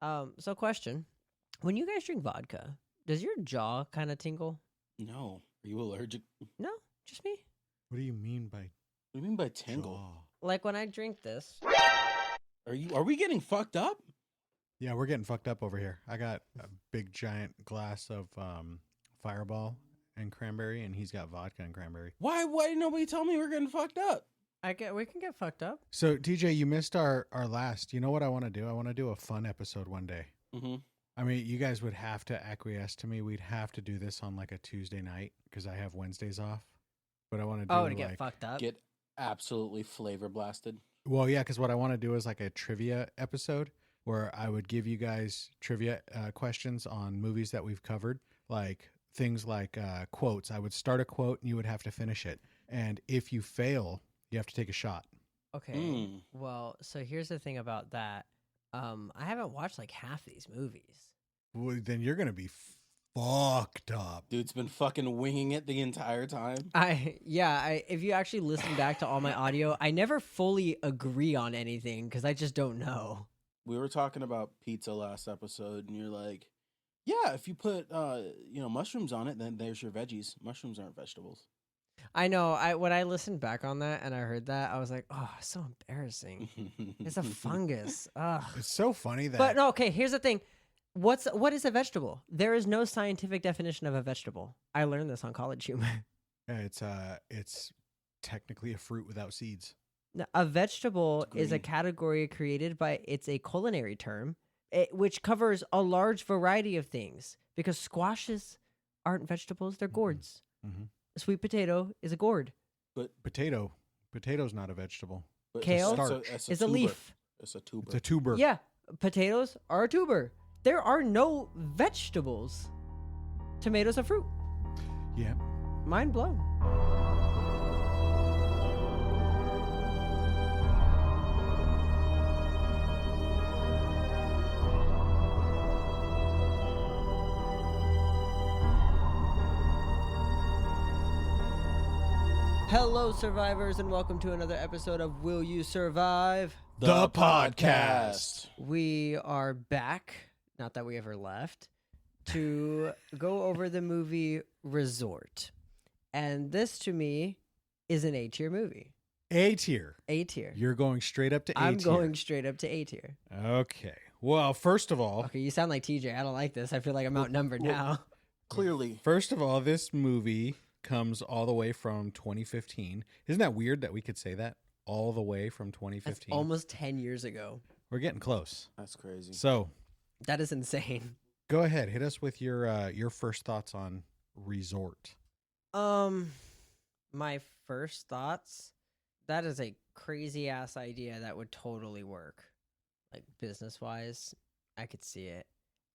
So question. When you guys drink vodka, does your jaw kind of tingle? No. Are you allergic? No, just me. What do you mean by What do you mean by tingle? jaw? Like when I drink this. Are we getting fucked up? Yeah, we're getting fucked up over here. I got a big giant glass of Fireball and cranberry, and he's got vodka and cranberry. Why didn't nobody tell me we're getting fucked up? We can get fucked up. So, TJ, you missed our last. You know what I want to do? I want to do a fun episode one day. Mm-hmm. I mean, you guys would have to acquiesce to me. We'd have to do this on like a Tuesday night because I have Wednesdays off. But I want to do to get fucked up. Get absolutely flavor blasted. Well, yeah, because what I want to do is like a trivia episode where I would give you guys trivia questions on movies that we've covered, like things like quotes. I would start a quote and you would have to finish it. And if you fail, you have to take a shot. Okay. Well, so here's the thing about that. I haven't watched like half these movies. Well, then you're going to be fucked up. Dude's been fucking winging it the entire time. If you actually listen back to all my audio, I never fully agree on anything because I just don't know. We were talking about pizza last episode, and you're like, yeah, if you put mushrooms on it, then there's your veggies. Mushrooms aren't vegetables. I know. When I listened back on that and I heard that, I was like, oh, so embarrassing. It's a fungus. Ugh. It's so funny that. But no, okay, here's the thing. What is a vegetable? There is no scientific definition of a vegetable. I learned this on College Humor. It's technically a fruit without seeds. Now, a vegetable is a category created by, it's a culinary term, which covers a large variety of things. Because squashes aren't vegetables, they're gourds. Mm-hmm. A sweet potato is a gourd. But Potato's not a vegetable. Kale is a leaf. It's a tuber. It's a tuber. Yeah, potatoes are a tuber. There are no vegetables. Tomatoes are fruit. Yeah. Mind blown. Hello, survivors, and welcome to another episode of Will You Survive? The podcast. We are back, not that we ever left, to go over the movie Rezort. And this, to me, is an A-tier movie. A tier. A tier. You're going straight up to A tier. I'm going straight up to A tier. Okay. Well, first of all. Okay, you sound like TJ. I don't like this. I feel like I'm outnumbered now. Clearly. First of all, this movie comes all the way from 2015. Isn't that weird that we could say that? All the way from 2015. That's almost 10 years ago. We're getting close. That's crazy. So, that is insane. Go ahead. Hit us with your first thoughts on Rezort. My first thoughts, that is a crazy ass idea that would totally work. Like business-wise, I could see it.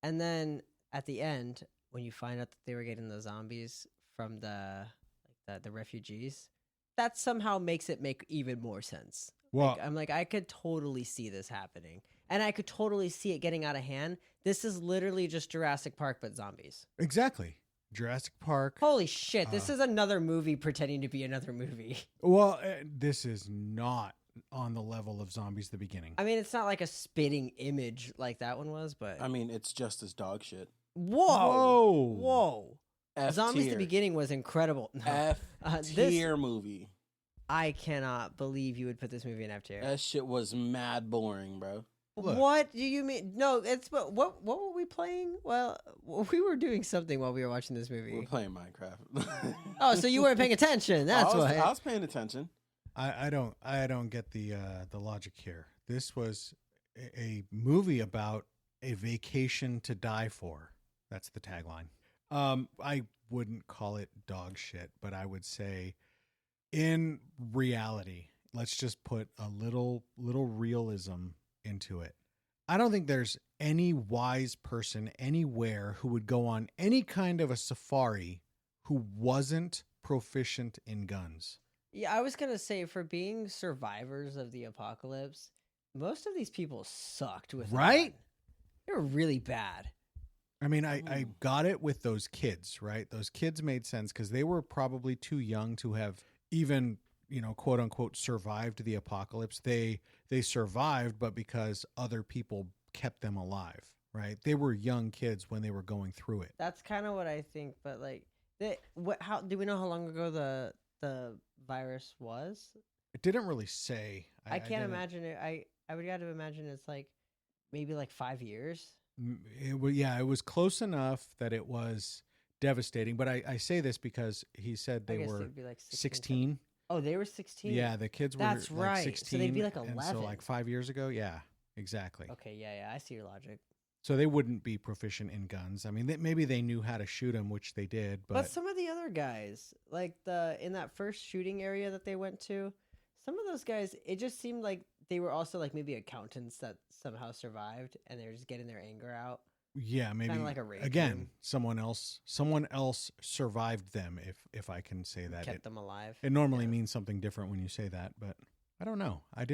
And then at the end, when you find out that they were getting the zombies from the refugees, that somehow makes it make even more sense. Well, I'm like, I could totally see this happening, and I could totally see it getting out of hand. This is literally just Jurassic Park but zombies. Exactly. Jurassic Park. Holy shit! This is another movie pretending to be another movie. Well, this is not on the level of Zombies the Beginning. I mean, it's not like a spitting image like that one was, but I mean, it's just as dog shit. Whoa. F Zombies tier. the Beginning was incredible. No. F tier movie. I cannot believe you would put this movie in F tier. That shit was mad boring, bro. Look. What do you mean? No, it's what were we playing? Well, we were doing something while we were watching this movie. We're playing Minecraft. Oh, so you weren't paying attention. That's why. I was paying attention. I don't get the logic here. This was a movie about a vacation to die for. That's the tagline. I wouldn't call it dog shit, but I would say in reality, let's just put a little realism into it. I don't think there's any wise person anywhere who would go on any kind of a safari who wasn't proficient in guns. Yeah, I was going to say, for being survivors of the apocalypse, most of these people sucked with Right? They were really bad. I mean, I got it with those kids, right? Those kids made sense because they were probably too young to have even, quote unquote, survived the apocalypse. They survived, but because other people kept them alive. right? They were young kids when they were going through it. That's kind of what I think, but like, how do we know how long ago the virus was? It didn't really say. I can't didn't- imagine it. I would got to imagine it's like maybe like 5 years. It was close enough that it was devastating. But I say this because he said I they guess were they'd be like 16. Oh, they were 16. Yeah, the kids were That's like right. 16. So they'd be like And 11. so like 5 years ago. Yeah, exactly. Okay, yeah, I see your logic. So they wouldn't be proficient in guns. I mean, maybe they knew how to shoot them, which they did. But some of the other guys, like in that first shooting area that they went to, some of those guys, it just seemed like they were also like maybe accountants that somehow survived, and they were just getting their anger out. yeah, maybe Kinda like a rage again, room. someone else survived them. If I can say that, Kept them alive. it normally Yeah. means something different when you say that. But I don't know. I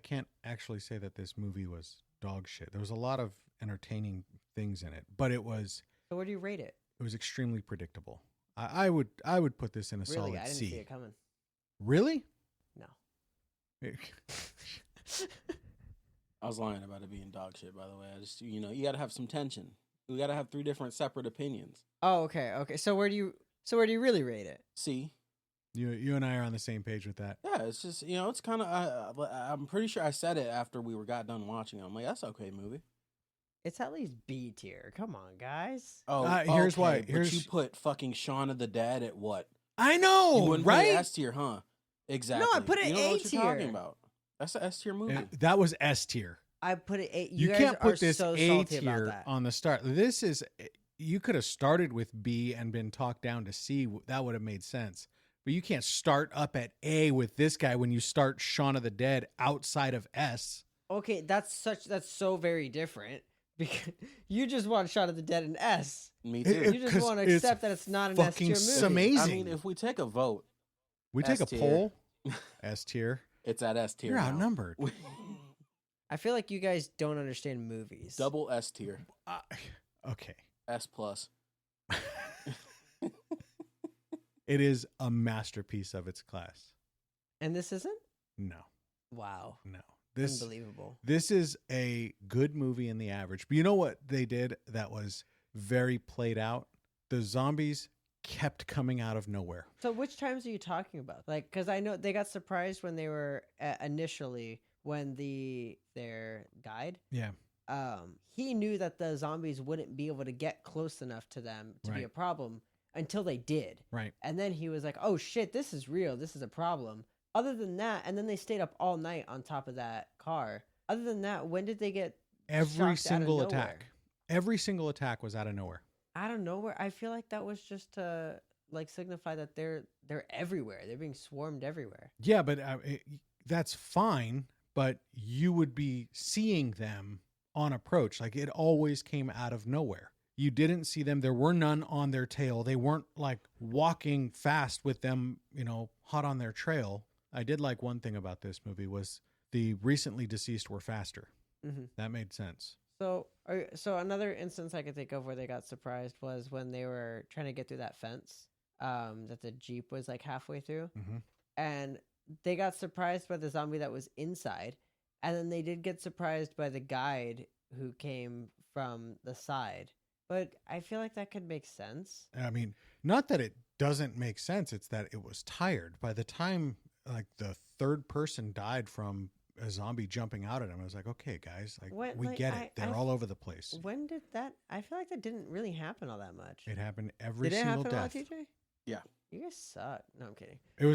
can't actually say that this movie was dog shit. There was a lot of entertaining things in it, but it was So where do you rate it? extremely predictable. I would put this in a Really, solid I didn't C. see it coming. Really? No. I was lying about it being dog shit, by the way. I just, you got to have some tension. We got to have 3 different separate opinions. Oh, okay. So where do you really rate it? See? You and I are on the same page with that. Yeah, it's just, it's kind of, I'm pretty sure I said it after we got done watching it. I'm like, that's okay movie. It's at least B tier. Come on, guys. Oh, here's okay, why. But you put fucking Shaun of the Dead at what? I You know, wouldn't put right? it S tier, huh? Exactly. I put it You don't know what A you're talking tier. about. That's an S tier movie. That was S tier. I put it A. You guys can't are put this so A salty about tier that. on the start. This is, you could have started with B and been talked down to C. That would have made sense. But you can't start up at A with this guy when you start Shaun of the Dead outside of S. Okay, that's so very different. Because you just want Shaun of the Dead in S. Me It- too. it- You just 'cause want to it's accept that it's not an S fucking tier movie. amazing. I mean, if we take a vote, We take a S tier. poll. S tier. it's at S tier. You're now. outnumbered. I feel like you guys don't understand movies. Double S tier. Okay. S plus. It is a masterpiece of its class. And this isn't? No. Wow. No. This Unbelievable. This is a good movie in the average. But you know what they did that was very played out? The zombies kept coming out of nowhere. So which times are you talking about? Like, because I know they got surprised when they were initially when their guide, Yeah. he knew that the zombies wouldn't be able to get close enough to them to be Right. a problem until they did. Right. And then he was like, "Oh shit, this is real. This is a problem." Other than that, and then they stayed up all night on top of that car. Other than that, when did they get Every shocked out of single nowhere? attack. Every single attack was out of nowhere. Out of nowhere? I feel like that was just to like signify that they're everywhere. They're being swarmed everywhere. Yeah, but that's fine. But you would be seeing them on approach. Like it always came out of nowhere. You didn't see them. There were none on their tail. They weren't like walking fast with them, hot on their trail. I did like one thing about this movie was the recently deceased were faster. Mm-hmm. That made sense. So another instance I could think of where they got surprised was when they were trying to get through that fence that the Jeep was like halfway through. Mm-hmm. And they got surprised by the zombie that was inside. And then they did get surprised by the guide who came from the side. But I feel like that could make sense. I mean, not that it doesn't make sense. It's that it was tired. By the time like the third person died from a zombie jumping out at him, I was like, okay, guys, we get it. They're all over the place. When did that? I feel like that didn't really happen all that much. It happened every Did it single happen a lot, death. TJ? Yeah. You guys suck. No, I'm kidding. It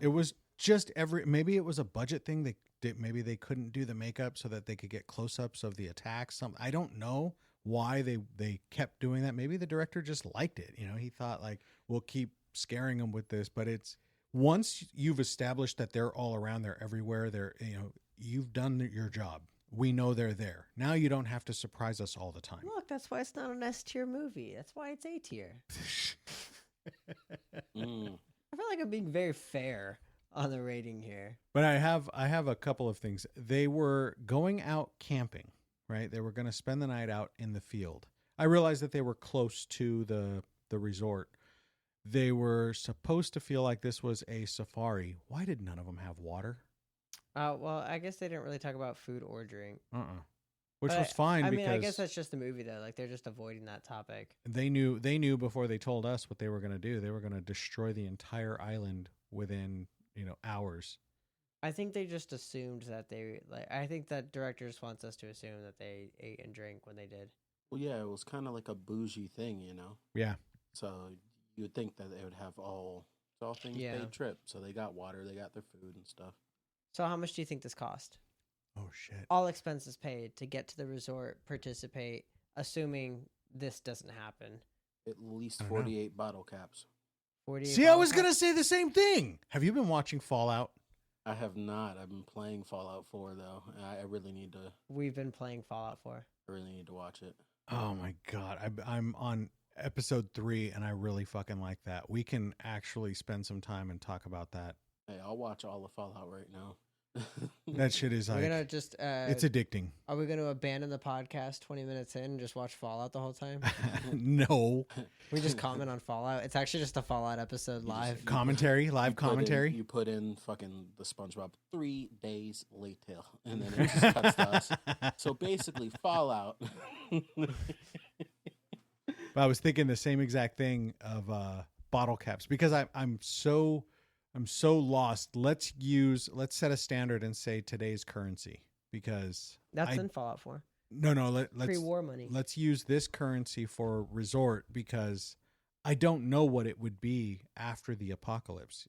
was just every, maybe it was a budget thing. Maybe they couldn't do the makeup so that they could get close-ups of the attacks. I don't know why they kept doing that. Maybe the director just liked it. He thought like, we'll keep scaring them with this, but it's once you've established that they're all around, they're everywhere. You've done your job. We know they're there. Now you don't have to surprise us all the time. Look, that's why it's not an S tier movie. That's why it's A tier. I feel like I'm being very fair on the rating here. But I have a couple of things. They were going out camping, right? They were going to spend the night out in the field. I realized that they were close to the resort. They were supposed to feel like this was a safari. Why did none of them have water? Well, I guess they didn't really talk about food or drink. which But was fine I because mean, I guess that's just the movie though. Like they're just avoiding that topic. they knew before they told us what they were going to do. They were going to destroy the entire island within, hours. I think they just assumed that they like. I think that director just wants us to assume that they ate and drank when they did. Well, yeah, it was kind of like a bougie thing, Yeah. So you would think that they would have all things paid trip. So they got water, they got their food and stuff. So how much do you think this cost? Oh shit. All expenses paid to get to the resort, participate, assuming this doesn't happen. At least 48 bottle caps. 48. See, I was going to say the same thing. Have you been watching Fallout? I have not. I've been playing Fallout 4 though. I really need to. We've been playing Fallout 4. I really need to watch it. Oh my god, I'm on episode 3, and I really fucking like that. We can actually spend some time and talk about that. Hey, I'll watch all of Fallout right now. That shit is We're like gonna just. it's addicting. Are we gonna abandon the podcast 20 minutes in and just watch Fallout the whole time? No We just comment on Fallout. It's actually just a Fallout episode live. You commentary, live commentary. You put in fucking the SpongeBob 3 days later, and then it just cuts to us. So basically, Fallout. I was thinking the same exact thing of bottle caps because I'm so lost. Let's set a standard and say today's currency because That's in Fallout 4. let's Pre-war money. Let's use this currency for Resort because I don't know what it would be after the apocalypse.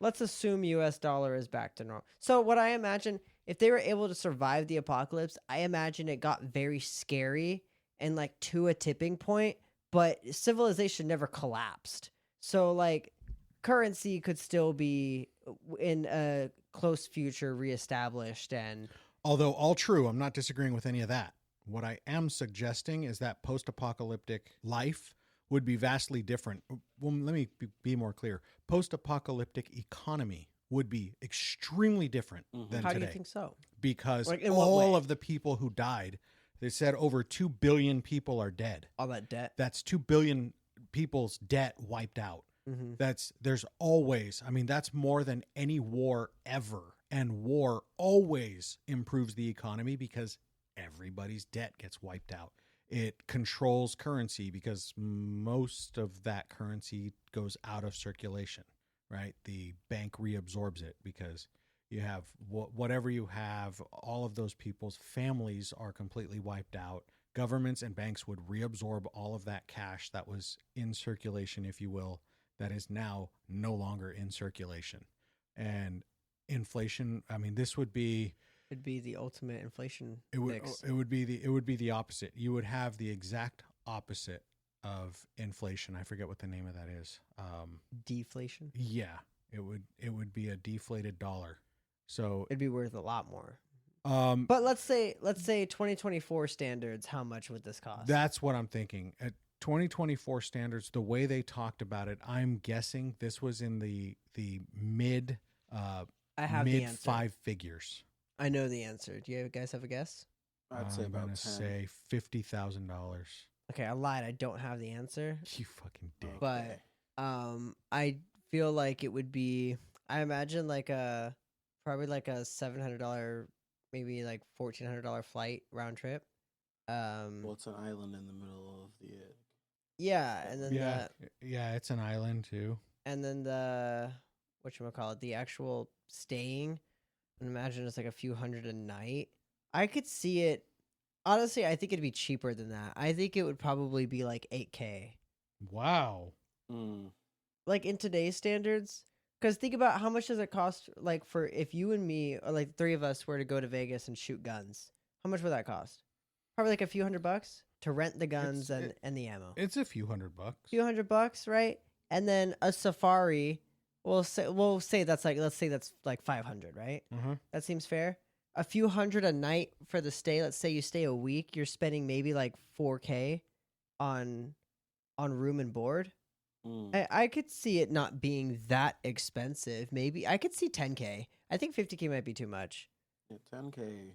Let's assume US dollar is back to normal. So what I imagine, if they were able to survive the apocalypse, I imagine it got very scary and like to a tipping point, but civilization never collapsed. So like currency could still be in a close future reestablished. And although all true, I'm not disagreeing with any of that. What I am suggesting is that post-apocalyptic life would be vastly different. Well, let me be more clear. Post-apocalyptic economy would be extremely different than how today. do you think so? Because Like, in what all way? of the people who died, they said over 2 billion people are dead. All that debt. That's 2 billion people's debt wiped out. There's always, that's more than any war ever. And war always improves the economy because everybody's debt gets wiped out. It controls currency because most of that currency goes out of circulation, right? The bank reabsorbs it because you have whatever you have, all of those people's families are completely wiped out. Governments and banks would reabsorb all of that cash that was in circulation, if you will, that is now no longer in circulation. And inflation, this would be... It'd be the ultimate inflation fix. It would be the opposite. You would have the exact opposite of inflation. I forget what the name of that is. Deflation? Yeah. It would be a deflated dollar. So it'd be worth a lot more. But let's say 2024 standards, how much would this cost? That's what I'm thinking. At 2024 standards, the way they talked about it, I'm guessing this was in the mid I have the answer. 5 figures. I know the answer. Do you guys have a guess? I'd say about 10. Say $50,000. Okay, I lied. I don't have the answer. You fucking dick. But I feel like it would be. I imagine probably like a $700, maybe like $1,400 flight round trip. Well, it's an island in the middle of the. Yeah, and then it's an island too. And then the actual staying. And imagine it's like a few hundred a night. I could see it. Honestly, I think it'd be cheaper than that. I think it would probably be like $8,000. Wow. Like in today's standards. Because think about how much does it cost, like for if you and me, or like 3 of us were to go to Vegas and shoot guns. How much would that cost? Probably like a few $100 to rent the guns and the ammo. It's a few $100. Few $100, right? And then a safari. Let's say that's like 500, right? That seems fair. A few hundred a night for the stay. Let's say you stay a week, you're spending maybe like $4,000 on room and board. I could see it not being that expensive. Maybe I could see $10,000. I think $50,000 might be too much. Yeah, $10,000.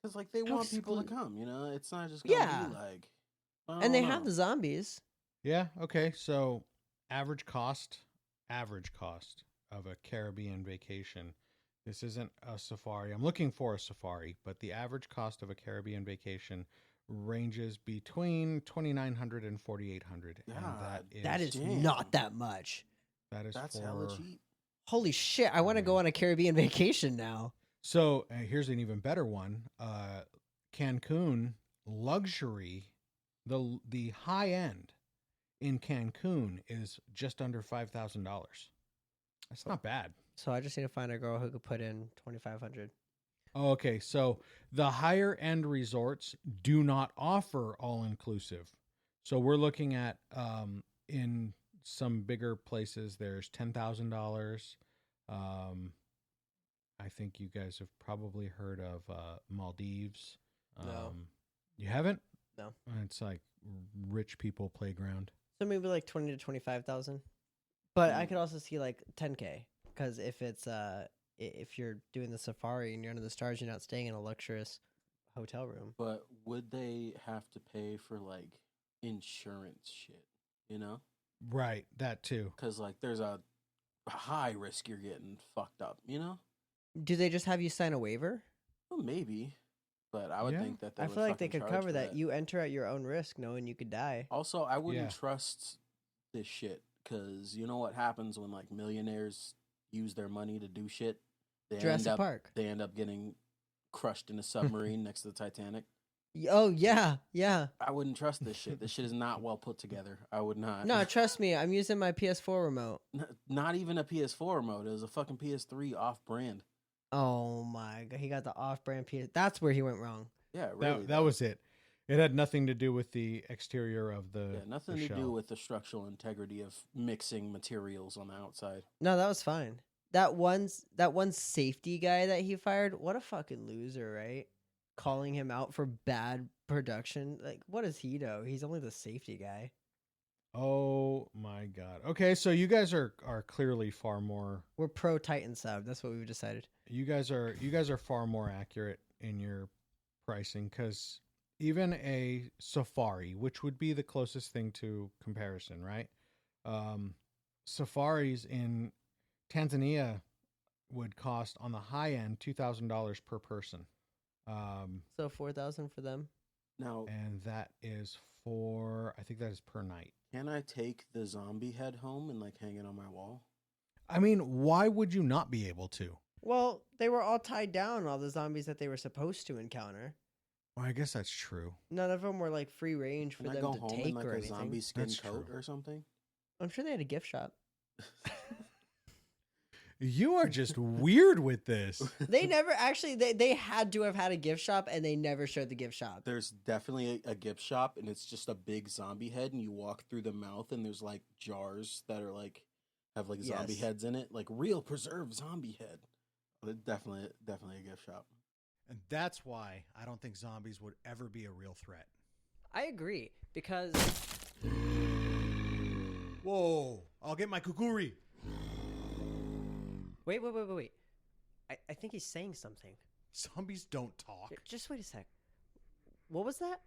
Because like they want people to come, It's not just gonna be like. And they have the zombies. Yeah. Okay. So average cost of a Caribbean vacation This isn't a safari. I'm looking for a safari, but the average cost of a Caribbean vacation ranges between $2,900 and $4,800, and That is damn. not that much. That's for hella cheap. Holy shit! I want to go on a Caribbean vacation now. So here's an even better one. Cancun luxury, the high end in Cancun is just under $5,000. That's not bad. So I just need to find a girl who could put in 2,500. Okay, so the higher end resorts do not offer all inclusive. So we're looking at in some bigger places there's $10,000. I think you guys have probably heard of Maldives. No. You haven't? No. It's like rich people playground. So maybe like 20 to 25,000. But I could also see like 10K, because if you're doing the safari and you're under the stars, you're not staying in a luxurious hotel room. But would they have to pay for like insurance shit? You know? Right, that too. Because like there's a high risk you're getting fucked up. You know? Do they just have you sign a waiver? Well, maybe. But I would think that they I would feel like they fucking could charge cover for that. You enter at your own risk, knowing you could die. Also, I wouldn't Yeah. trust this shit because you know what happens when like millionaires use their money to do shit. Jurassic Park. They end up getting crushed in a submarine next to the Titanic. Oh yeah, yeah. I wouldn't trust this shit. This shit is not well put together. I would not. No, trust me. I'm using my PS4 remote. Not even a PS4 remote. It was a fucking PS3 off-brand. Oh my god, he got the off-brand PS. That's where he went wrong. Yeah, really. That was it. It had nothing to do with the exterior of the nothing the to do shell. with the structural integrity of mixing materials on the outside. No, that was fine. That one safety guy that he fired, what a fucking loser, right? Calling him out for bad production. Like, what does he know? He's only the safety guy. Oh my god. Okay, so you guys are clearly far more. We're pro Titan sub. That's what we've decided. You guys are far more accurate in your pricing, because even a safari, which would be the closest thing to comparison, right? Safaris in Tanzania would cost on the high end $2,000 per person. So 4,000 for them. Now, And that is I think that is per night. can I take the zombie head home and like hang it on my wall? I mean, why would you not be able to? Well, they were all tied down, all the zombies that they were supposed to encounter. Well, I guess that's true. None of them were like free range for Can I them go to home take in like or a anything. zombie skin That's coat true. or something? I'm sure they had a gift shop. You are just weird with this. They never actually. They had to have had a gift shop, and they never showed the gift shop. There's definitely a gift shop, and it's just a big zombie head, and you walk through the mouth, and there's like jars that are like have like zombie Yes. heads in it, like real preserved zombie head. But definitely a gift shop. And that's why I don't think zombies would ever be a real threat. I agree, because Whoa, I'll get my kukuri. wait. I think he's saying something. Zombies don't talk. Just wait a sec. What was that?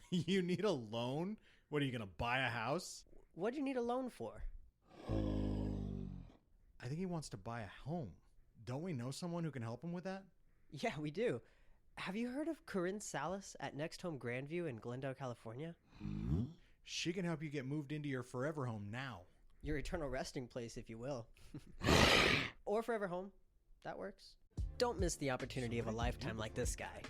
You need a loan? What, are you going to buy a house? What do you need a loan for? I think he wants to buy a home. Don't we know someone who can help him with that? Yeah, we do. Have you heard of Corinne Salas at Next Home Grandview in Glendale, California? She can help you get moved into your forever home now. Your eternal resting place, if you will. Or forever home. That works. Don't miss the opportunity of a lifetime like this guy.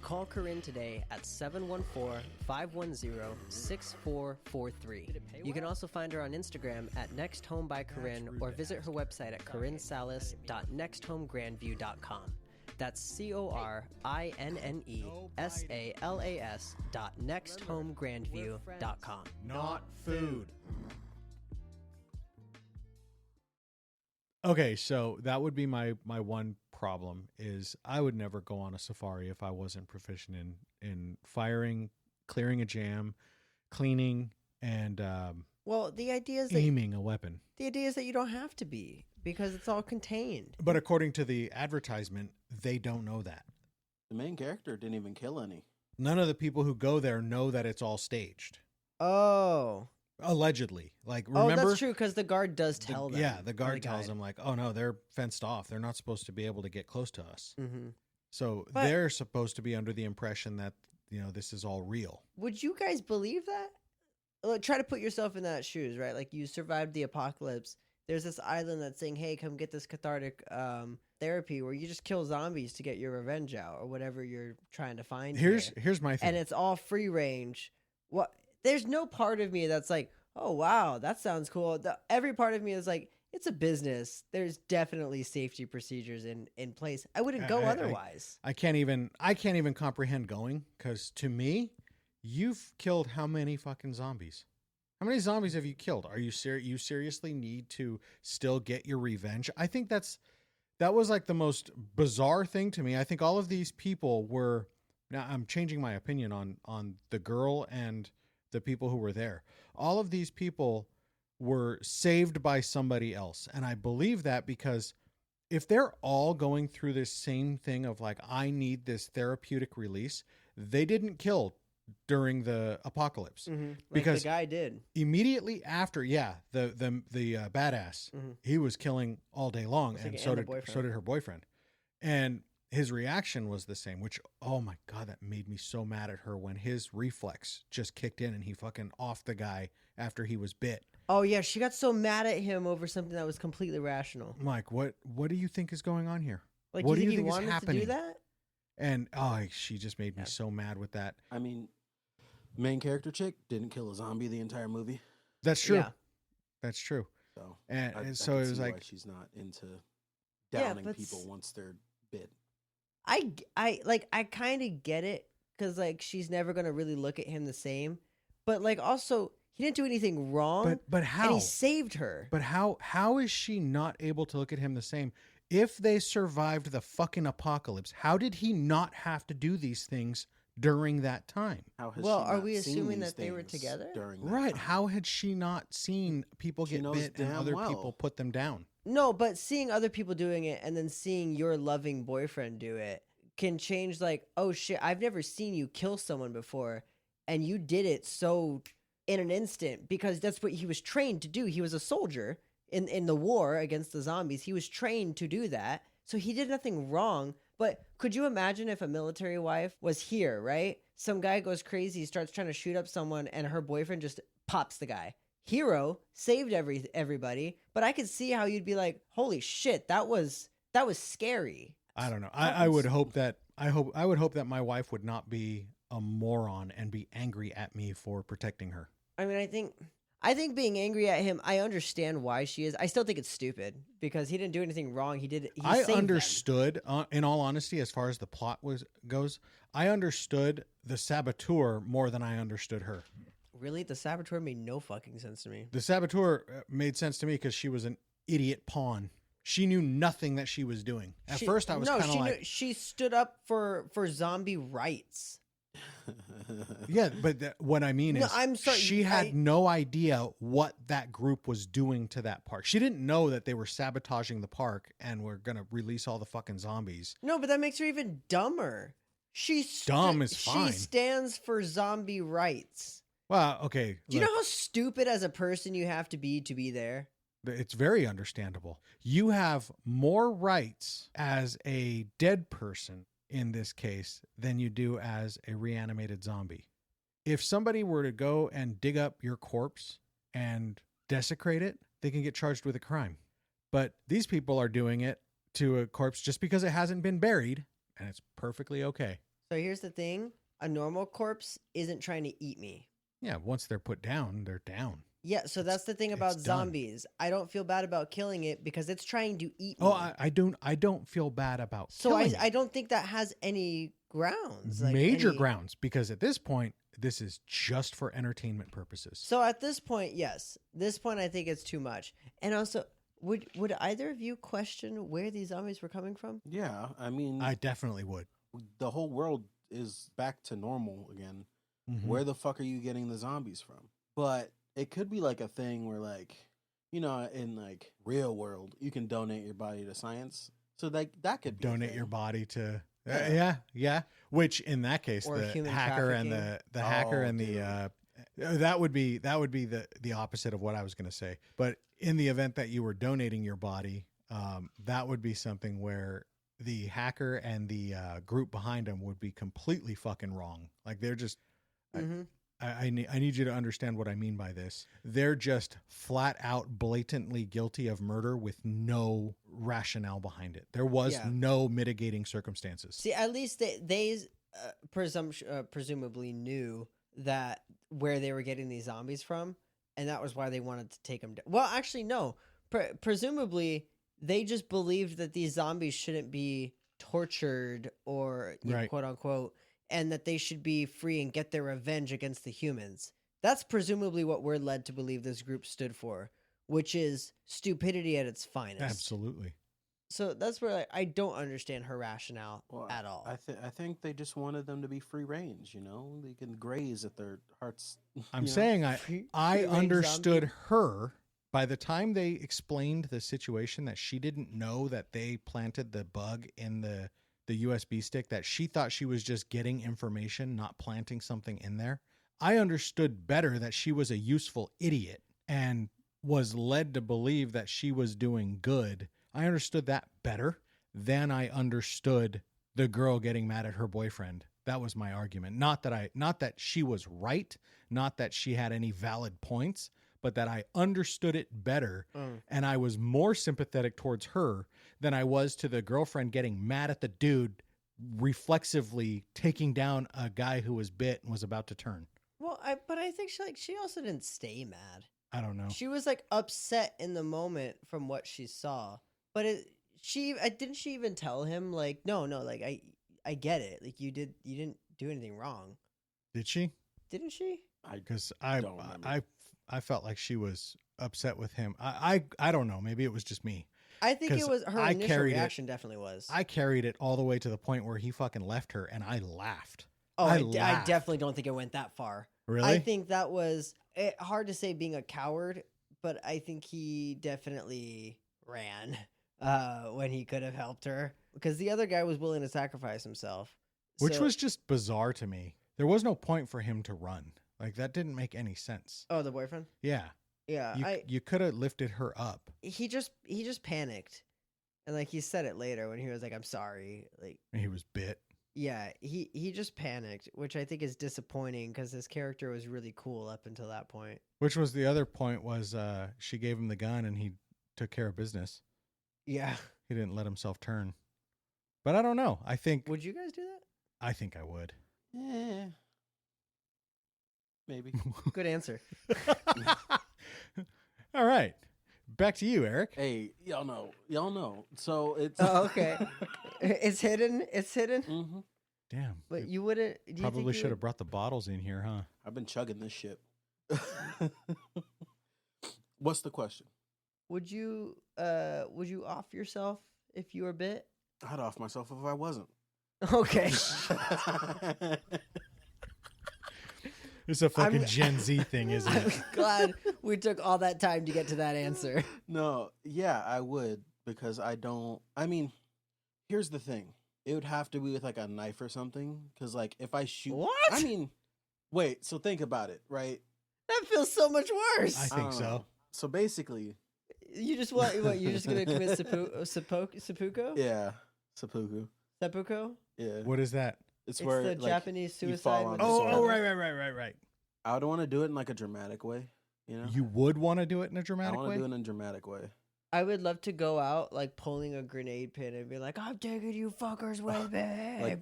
Call Corinne today at 714-510-6443. You can also find her on Instagram at Next Home by Corinne, or visit her website at corinnesalas.nexthomegrandview.com. That's CORINNESALAS.nexthomegrandview.com. Not food. Okay, so that would be my one problem is I would never go on a safari if I wasn't proficient in firing, clearing a jam, cleaning, and Well, the idea is that aiming a weapon. you don't have to be, because it's all contained. But according to the advertisement, they don't know that. The main character didn't even kill any. None of the people who go there know that it's all staged. Oh. Allegedly. Like, Oh, remember? that's true because the guard does tell them. Yeah, the or guard tells guide. them, like, oh, no, they're fenced off. They're not supposed to be able to get close to us. Mm-hmm. So But- they're supposed to be under the impression that, this is all real. Would you guys believe that? Like, try to put yourself in that shoes, right? Like you survived the apocalypse. There's this island that's saying, "Hey, come get this cathartic therapy where you just kill zombies to get your revenge out or whatever you're trying to find." Here's here. my thing. And it's all free range. What? There's no part of me that's like, "Oh wow, that sounds cool." Every part of me is like, it's a business. There's definitely safety procedures in place. I wouldn't go otherwise. I can't even comprehend going, because to me, you've killed how many fucking zombies? How many zombies have you killed? Are you you seriously need to still get your revenge? I think that was like the most bizarre thing to me. I think all of these people were, now I'm changing my opinion on the girl and the people who were there. All of these people were saved by somebody else. And I believe that because if they're all going through this same thing of like, I need this therapeutic release, they didn't kill during the apocalypse. Mm-hmm. Like because the guy did immediately after, the badass, he was killing all day long, and so did her boyfriend. And his reaction was the same, which, oh my God, that made me so mad at her when his reflex just kicked in and he fucking offed the guy after he was bit. Oh yeah, she got so mad at him over something that was completely rational. I'm like, what do you think is going on here? Like, what do you think he is wanted happening? to do that? And she just made me so mad with that. I mean, main character chick didn't kill a zombie the entire movie. That's true. Yeah. That's true. So And so it was like, why she's not into downing people once they're bit. I kind of get it because like she's never gonna really look at him the same, but like also he didn't do anything wrong. But how? And he saved her. But how is she not able to look at him the same? If they survived the fucking apocalypse, how did he not have to do these things during that time? How has Well, she are not we seen assuming these that they were things together? during that Right. time? How had she not seen people She get knows bit and damn other well. people put them down? No, but seeing other people doing it and then seeing your loving boyfriend do it can change. Like, oh shit, I've never seen you kill someone before, and you did it so in an instant because that's what he was trained to do. He was a soldier in the war against the zombies. He was trained to do that, so he did nothing wrong. But could you imagine if a military wife was here, right? Some guy goes crazy, starts trying to shoot up someone, and her boyfriend just pops the guy. Hero saved everybody, but I could see how you'd be like, "Holy shit, that was scary." I don't know. I would hope that I would hope that my wife would not be a moron and be angry at me for protecting her. I mean, I think being angry at him, I understand why she is. I still think it's stupid because he didn't do anything wrong. I saved them. understood, in all honesty, as far as the plot goes, I understood the saboteur more than I understood her. Really, the saboteur made no fucking sense to me. The saboteur made sense to me because she was an idiot pawn. She knew nothing that she was doing. At first, I was kind of like, she stood up for zombie rights. yeah, but what I mean is, I'm sorry, she had no idea what that group was doing to that park. She didn't know that they were sabotaging the park and were going to release all the fucking zombies. No, but that makes her even dumber. Dumb is fine. She stands for zombie rights. Well, okay. Do you know how stupid as a person you have to be there? It's very understandable. You have more rights as a dead person in this case than you do as a reanimated zombie. If somebody were to go and dig up your corpse and desecrate it, they can get charged with a crime. But these people are doing it to a corpse just because it hasn't been buried, and it's perfectly okay. So here's the thing. A normal corpse isn't trying to eat me. Yeah, once they're put down, they're down. Yeah, so that's the thing about it's done. zombies. I don't feel bad about killing it because it's trying to eat me. Oh, I don't feel bad about killing it. I don't think that has any grounds. Major grounds, because at this point, this is just for entertainment purposes. So at this point, yes. This point, I think it's too much. And also, would either of you question where these zombies were coming from? Yeah, I mean, I definitely would. The whole world is back to normal again. Mhm. Where the fuck are you getting the zombies from? But it could be like a thing where, like, you know, in like real world, you can donate your body to science. So that could be Donate a your thing. body to Yeah. yeah. Which in that case, Or the human hacker and trafficking. the hacker Oh, and dude. the That would be the opposite of what I was going to say. But in the event that you were donating your body, that would be something where the hacker and the group behind him would be completely fucking wrong. Like they're just, I need you to understand what I mean by this. They're just flat out blatantly guilty of murder with no rationale behind it. There was no mitigating circumstances. See, at least they presumably knew that where they were getting these zombies from, and that was why they wanted to take them down. Well, actually, no. Presumably, they just believed that these zombies shouldn't be tortured or quote unquote, and that they should be free and get their revenge against the humans. That's presumably what we're led to believe this group stood for, which is stupidity at its finest. Absolutely. So that's where I don't understand her rationale at all. I think they just wanted them to be free range. They can graze at their hearts. I'm saying I understood her by the time they explained the situation, that she didn't know that they planted the bug in the USB stick, that she thought she was just getting information, not planting something in there. I understood better that she was a useful idiot and was led to believe that she was doing good. I understood that better than I understood the girl getting mad at her boyfriend. That was my argument. Not that she was right, not that she had any valid points, but that I understood it better. And I was more sympathetic towards her than I was to the girlfriend getting mad at the dude reflexively taking down a guy who was bit and was about to turn. Well, but I think she also didn't stay mad. I don't know. She was upset in the moment from what she saw. But didn't she even tell him no, I get it. You didn't do anything wrong. Did she? Didn't she? Because I felt like she was upset with him. I don't know. Maybe it was just me. I think it was her initial reaction. Definitely was. I carried it all the way to the point where he fucking left her, and I laughed. Oh, I definitely don't think it went that far. Really? I think that was hard to say being a coward, but I think he definitely ran when he could have helped her, because the other guy was willing to sacrifice himself. Which was just bizarre to me. There was no point for him to run. That didn't make any sense. Oh, the boyfriend? Yeah. Yeah. You could have lifted her up. He just panicked. And he said it later when he was like, I'm sorry. And he was bit. Yeah, he just panicked, which I think is disappointing because his character was really cool up until that point. Which was the other point was she gave him the gun and he took care of business. Yeah. He didn't let himself turn. But I don't know. I think... Would you guys do that? I think I would. Yeah. Maybe. Good answer. All right. Back to you, Eric. Hey, y'all know. So it's... Oh, okay. It's hidden? Mm-hmm. Damn. But you wouldn't... Probably should have brought the bottles in here, huh? I've been chugging this shit. What's the question? Would you off yourself if you were bit? I'd off myself if I wasn't. Okay. It's a fucking Gen Z thing, isn't it? I'm glad we took all that time to get to that answer. No, yeah, I would, because here's the thing. It would have to be with a knife or something, because if I shoot... What? Wait, so think about it, right? That feels so much worse. I think so. So basically... You just what? You're just going to commit seppuku? Yeah, seppuku. Seppuku? Yeah. What is that? It's where the Japanese suicide. fall on right. I would want to do it in a dramatic way, You would want to do it in a dramatic way? I want to do it in a dramatic way. I would love to go out pulling a grenade pin and be like, I'm taking you fuckers with me.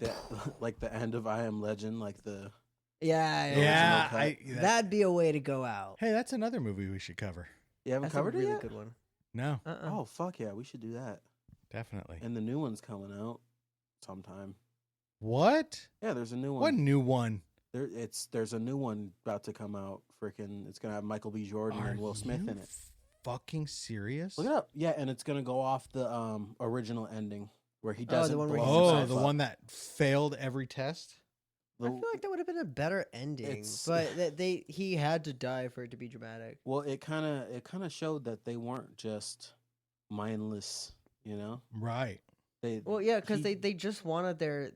Like the end of I Am Legend, Yeah. That'd be a way to go out. Hey, that's another movie we should cover. You haven't covered it yet? Good one. No. Oh, fuck yeah, we should do that. Definitely. And the new one's coming out sometime. What? Yeah, there's a new one. What new one? There's a new one about to come out. It's gonna have Michael B. Jordan and Will Smith in it. Fucking serious? Look it up. Yeah, and it's gonna go off the original ending where he doesn't. The one that failed every test. I feel like that would have been a better ending, but he had to die for it to be dramatic. Well, it kind of showed that they weren't just mindless, Right. Because they just wanted their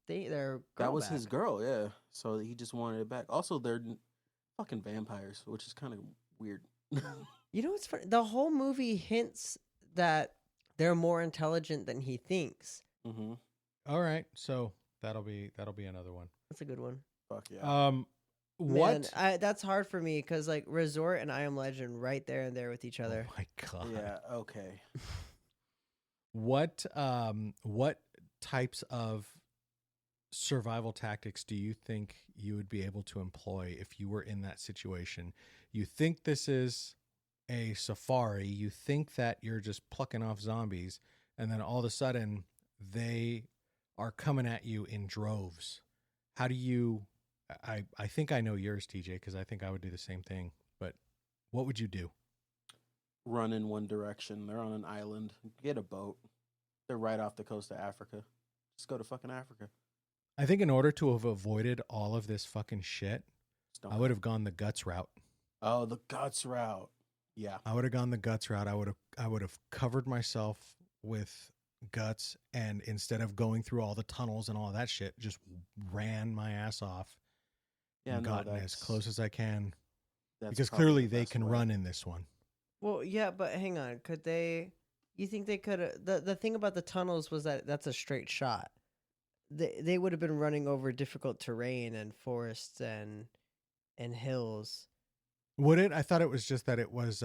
girl that was back. his girl, yeah. So he just wanted it back. Also, fucking vampires, which is kind of weird. You know what's funny? The whole movie hints that they're more intelligent than he thinks. Mm-hmm. All right, so that'll be another one. That's a good one. Fuck yeah. What? Man, that's hard for me because like Resort and I Am Legend right there and there with each other. Oh my god. Yeah. Okay. What types of survival tactics do you think you would be able to employ if you were in that situation? You think this is a safari, you think that you're just plucking off zombies, and then all of a sudden they are coming at you in droves. How do you I think I know yours, TJ, because I think I would do the same thing. But what would you do? Run in one direction. They're on an island. Get a boat. They're right off the coast of Africa. Just go to fucking Africa. I think in order to have avoided all of this fucking shit, Just don't I would have gone the guts route. Oh, the guts route. Yeah. I would have gone the guts route. I would have covered myself with guts, and instead of going through all the tunnels and all that shit, just ran my ass off. Yeah, And no, gotten as close as I can, that's because probably clearly the they best can way. run in this one. Well, yeah, but hang on. Could they? You think they could? The thing about the tunnels was that that's a straight shot. They would have been running over difficult terrain and forests and hills. Would it? I thought it was just that it was.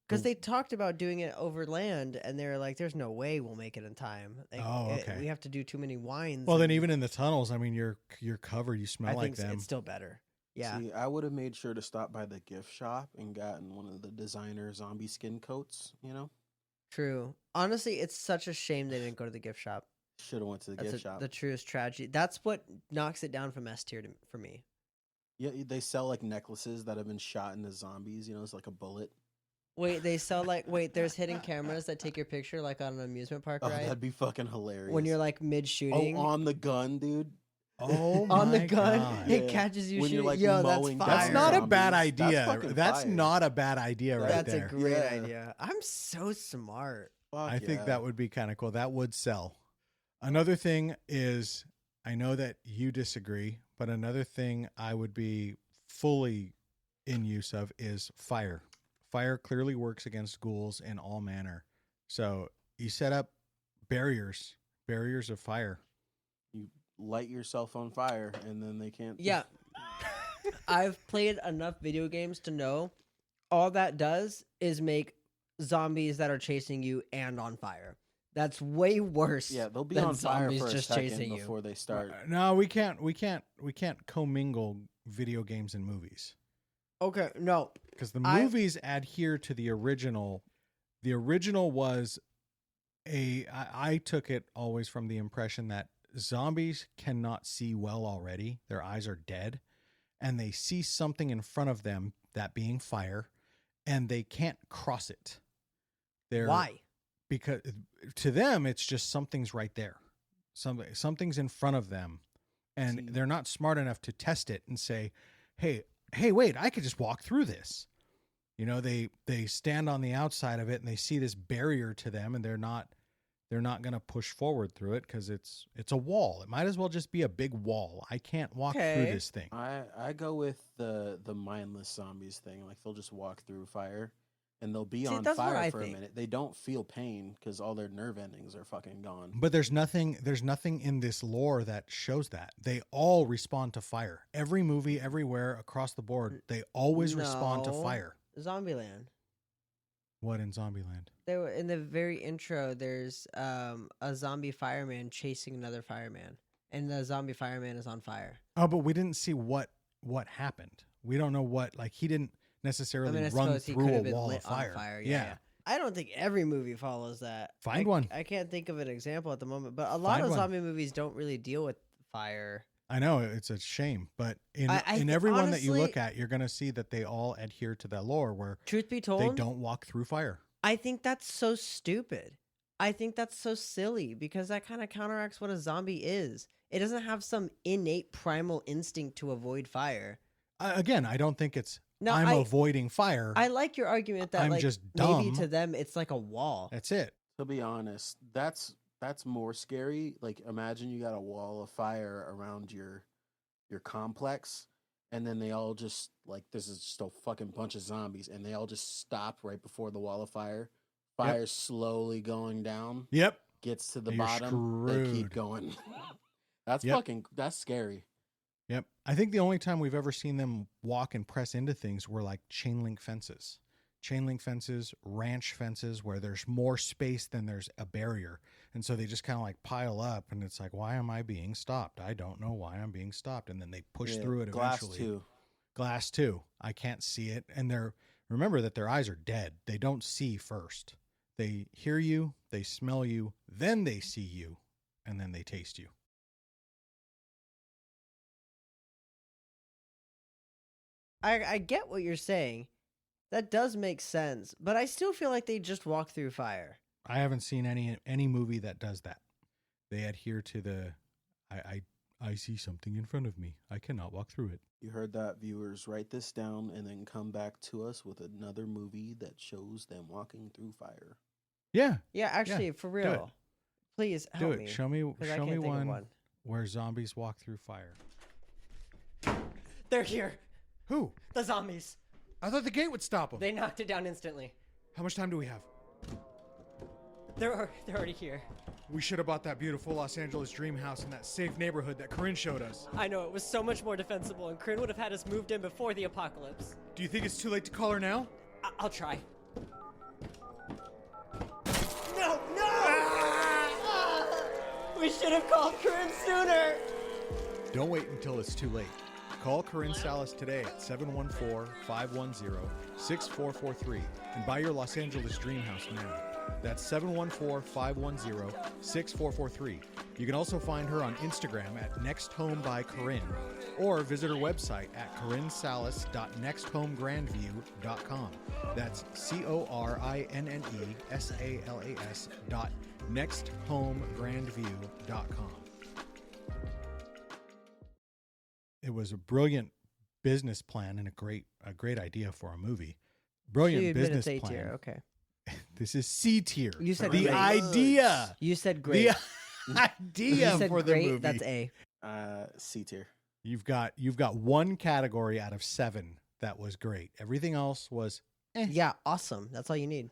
Because they talked about doing it over land, and they were like, "There's no way we'll make it in time. Like, Okay. we have to do too many wines." Well, then and even in the tunnels, I mean, you're covered. You smell I like think them. it's still better. Yeah, See, I would have made sure to stop by the gift shop and gotten one of the designer zombie skin coats, you know? true. Honestly, it's such a shame they didn't go to the gift shop. Should have went to the That's gift shop. the truest tragedy. That's what knocks it down from S tier for me. Yeah, they sell like necklaces that have been shot into zombies, you know, it's like a bullet. Wait, they sell there's hidden cameras that take your picture like on an amusement park Oh, ride that'd be fucking hilarious. when you're like mid shooting. Oh, on the gun, dude. Oh on the my gun, God. it Yeah. catches you When you're, shooting. like, Yo, that's mowing fire. down That's not a bad zombies. That's idea. fucking That's fire. not a bad idea right That's there. a great Yeah. idea. I'm so smart. Fuck I think yeah. that would be kind of cool. That would sell. Another thing is, I know that you disagree, but another thing I would be fully in use of is fire. Fire clearly works against ghouls in all manner. So you set up barriers of fire. You light yourself on fire and then they can't. Yeah. I've played enough video games to know all that does is make zombies that are chasing you and on fire. That's way worse. Yeah, they'll be than on fire zombies for a just second chasing you. before they start. No, we can't commingle video games and movies. Okay, no. Because the I- movies adhere to the original. The original was I took it always from the impression that zombies cannot see well already. Their eyes are dead, and they see something in front of them, that being fire, and they can't cross it. Why? Because to them, it's just something's right there. Something's in front of them, and See. they're not smart enough to test it and say, hey, wait, I could just walk through this. You know, they stand on the outside of it and they see this barrier to them, and they're not going to push forward through it because it's a wall. It might as well just be a big wall. I can't walk through Okay. this thing. I go with the mindless zombies thing. Like they'll just walk through fire, and they'll be See, on that's what fire I for a think. minute. They don't feel pain because all their nerve endings are fucking gone. But there's nothing in this lore that shows that. They all respond to fire. Every movie, everywhere, across the board, they always respond to No. fire. Zombieland. What in Zombieland? They were in the very intro. There's a zombie fireman chasing another fireman, and the zombie fireman is on fire. Oh, but we didn't see what happened. We don't know what, like, he didn't necessarily I run suppose he through could a have been wall lit of fire. on fire. Yeah. I don't think every movie follows that. Find one. I can't think of an example at the moment, but a lot Find of one. zombie movies don't really deal with fire. I know it's a shame, but in I every one that you look honestly- at, you're going to see that they all adhere to that lore where Truth be told, they don't walk through fire. I think that's so stupid. I think that's so silly because that kind of counteracts what a zombie is. It doesn't have some innate primal instinct to avoid fire. Again, I don't think it's No, I'm I avoiding fire. I like your argument that I'm like just maybe dumb. to them it's like a wall. That's it. To be honest, that's more scary. Like imagine you got a wall of fire around your complex, and then they all just like this is just a fucking bunch of zombies, and they all just stop right before the wall of fire. Fire's slowly going down. Yep. Gets to the You're bottom. They keep screwed. going. That's Yep. that's scary. Yep. I think the only time we've ever seen them walk and press into things were like chain link fences. Chain link fences, ranch fences, where there's more space than there's a barrier. And so they just kind of like pile up, and it's like, why am I being stopped? I don't know why I'm being stopped. And then they push through it eventually. Glass too. I can't see it. And remember that their eyes are dead. They don't see first. They hear you, they smell you, then they see you, and then they taste you. I get what you're saying. That does make sense, but I still feel like they just walk through fire. I haven't seen any movie that does that. They adhere to the I see something in front of me. I cannot walk through it. You heard that, viewers. Write this down and then come back to us with another movie that shows them walking through fire. Yeah. Yeah, actually, for real. Please help Do it. me. Show me 'cause I can't think of one. where zombies walk through fire. They're here. Who? The zombies. I thought the gate would stop them. They knocked it down instantly. How much time do we have? They're already here. We should have bought that beautiful Los Angeles dream house in that safe neighborhood that Corinne showed us. I know, it was so much more defensible, and Corinne would have had us moved in before the apocalypse. Do you think it's too late to call her now? I'll try. No! We should have called Corinne sooner! Don't wait until it's too late. Call Corinne Salas today at 714-510-6443 and buy your Los Angeles dream house now. That's 714-510-6443. You can also find her on Instagram at Next Home by Corinne, or visit her website at corinnesalas.nexthomegrandview.com. That's CORINNESALAS.nexthomegrandview.com. It was a brilliant business plan and a great idea for a movie. Brilliant business it's A plan. tier. Okay. This is C tier. You said the great. idea. You said great. The idea You said for the great, movie. that's A. C tier. You've got one category out of 7 that was great. Everything else was Yeah, awesome. That's all you need.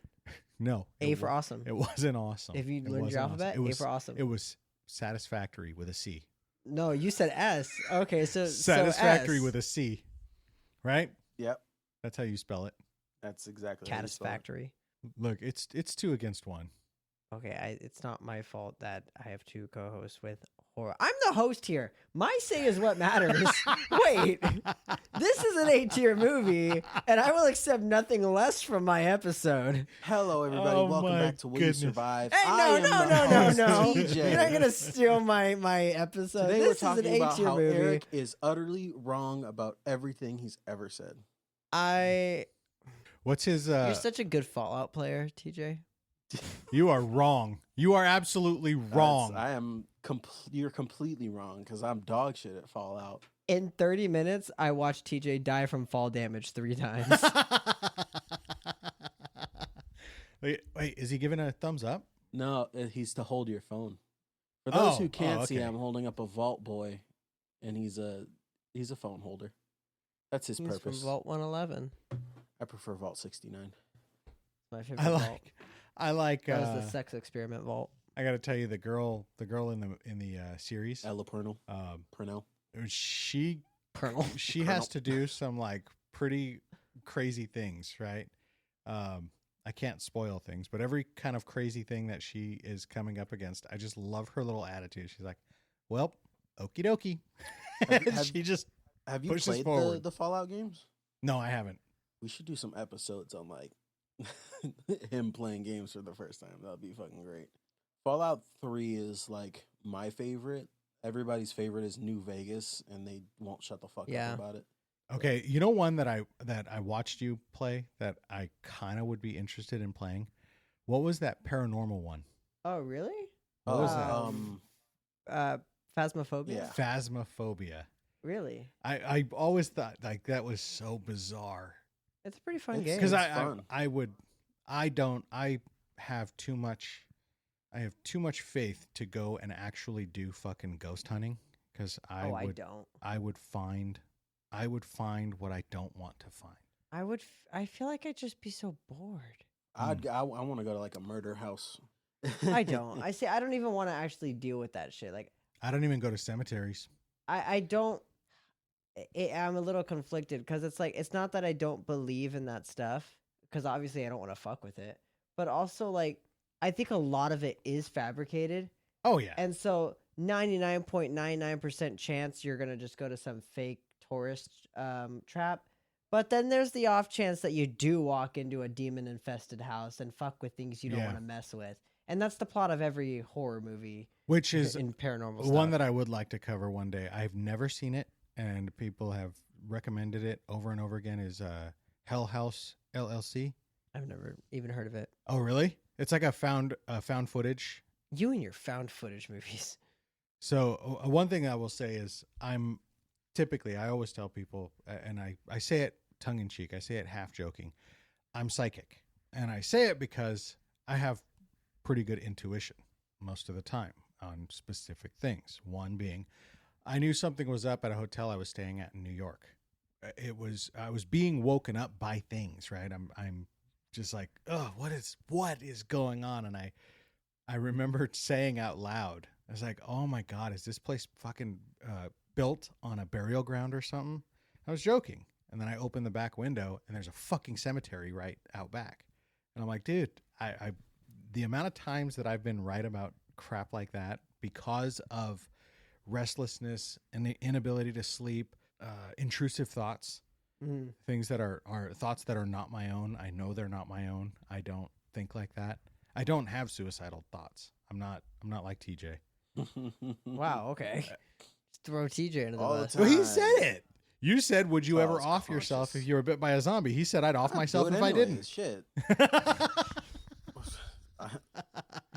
no. A for awesome. It wasn't awesome. If you It learned your wasn't alphabet, awesome. A for awesome. It was satisfactory with a C. No, you said S. Okay, so Satisfactory S. with a C. Right? Yep. That's how you spell it. That's exactly how you spell it. Catisfactory. Look, it's 2 against 1. Okay, it's not my fault that I have 2 co-hosts with horror. I'm the host here. My say is what matters. Wait, this is an A-tier movie, and I will accept nothing less from my episode. Hello, everybody. Oh Welcome my back to Will You goodness. Survive? Hey, I am the host, no. TJ. You're not gonna steal my episode. Today This we're is an talking about A-tier how movie. Eric is utterly wrong about everything he's ever said. What's his You're such a good Fallout player, TJ. You are wrong. You are absolutely wrong. I am. You're completely wrong because I'm dog shit at Fallout. In 30 minutes, I watched TJ die from fall damage 3 times. wait, is he giving a thumbs up? No, he's to hold your phone. For those who can't see, okay. I'm holding up a Vault Boy, and he's a phone holder. That's his He's purpose. from Vault 111. I prefer Vault 69. My favorite vault. I like. That was the sex experiment vault. I got to tell you, the girl in the series, Ella Purnell. Purnell. she Colonel. she has to do some like pretty crazy things, right? I can't spoil things, but every kind of crazy thing that she is coming up against, I just love her little attitude. She's like, "Well, okie dokie." Have you pushes played forward. the Fallout games? No, I haven't. We should do some episodes on like him playing games for the first time. That would be fucking great. Fallout 3 is like my favorite. Everybody's favorite is New Vegas, and they won't shut the fuck up about it. Okay, you know one that I watched you play that I kind of would be interested in playing. What was that paranormal one? Oh, really? What was that? Phasmophobia? Yeah. Phasmophobia. Really? I always thought like that was so bizarre. It's a pretty fun game. Because It's fun. I have too much faith to go and actually do fucking ghost hunting. Because I don't. would find I would find what I don't want to find. I feel like I'd just be so bored. I want to go to like a murder house. I don't. I don't even want to actually deal with that shit. Like, I don't even go to cemeteries. I don't. I'm a little conflicted because it's like it's not that I don't believe in that stuff because obviously I don't want to fuck with it, but also like I think a lot of it is fabricated. Oh yeah. And so 99.99% chance you're gonna just go to some fake tourist trap. But then there's the off chance that you do walk into a demon infested house and fuck with things you don't want to mess with. And that's the plot of every horror movie, which is in paranormal one stuff. that I would like to cover one day. I've never seen it, and people have recommended it over and over again. Is Hell House LLC? I've never even heard of it. Oh, really? It's like a found footage. You and your found footage movies. So one thing I will say is I always tell people, and I say it tongue in cheek, I say it half joking, I'm psychic. And I say it because I have pretty good intuition most of the time on specific things. One being, I knew something was up at a hotel I was staying at in New York. I was being woken up by things, right? I'm just like, oh, what is going on? And I remember saying out loud, I was like, oh my God, is this place fucking built on a burial ground or something? I was joking. And then I opened the back window and there's a fucking cemetery right out back. And I'm like, dude, the amount of times that I've been right about crap like that because of restlessness and the inability to sleep, intrusive thoughts, things that are thoughts that are not my own. I know they're not my own. I don't think like that. I don't have suicidal thoughts. I'm not like TJ. Wow. Okay. Just throw TJ into the All the bus. time. Well, he said it. You said, would you ever Charles off Conscious. yourself if you were bit by a zombie? He said, I'd off myself Do it if I anyways, didn't. Shit.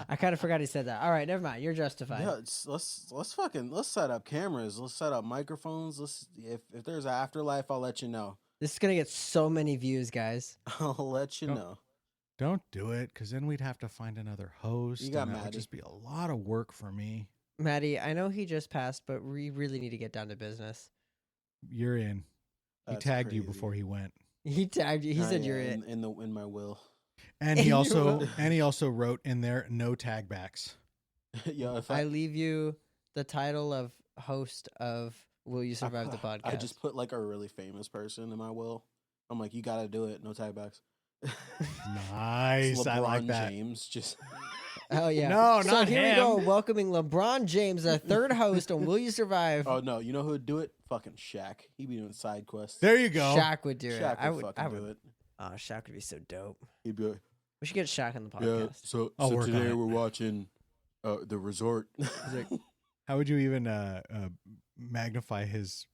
I kind of forgot he said that. All right, never mind. You're justified. Yeah, let's set up cameras. Let's set up microphones. If there's an afterlife, I'll let you know. This is gonna get so many views, guys. I'll let you Don't- know. Don't do it, because then we'd have to find another host. You got and that would Maddie. just be a lot of work for me. Maddie, I know he just passed, but we really need to get down to business. You're in. He That's tagged you crazy. before he went. He tagged you. He said Yeah, you're it. in my will. And he also wrote in there, no tag backs. Yeah, if I leave you the title of host of Will You Survive the Podcast? I just put like a really famous person in my will. I'm like, you got to do it. No tagbacks. Nice. LeBron I like that. James just Oh yeah. No, so not here him. we go, welcoming LeBron James, the third host on Will You Survive? Oh no, you know who would do it? Fucking Shaq. He'd be doing side quests. There you go. Shaq would do it. Shaq I would would. fucking do it. Oh, Shaq would be so dope. He'd be like, We should get Shaq on the yeah. podcast. So I'll work on today it. we're watching the Resort. How would you even magnify his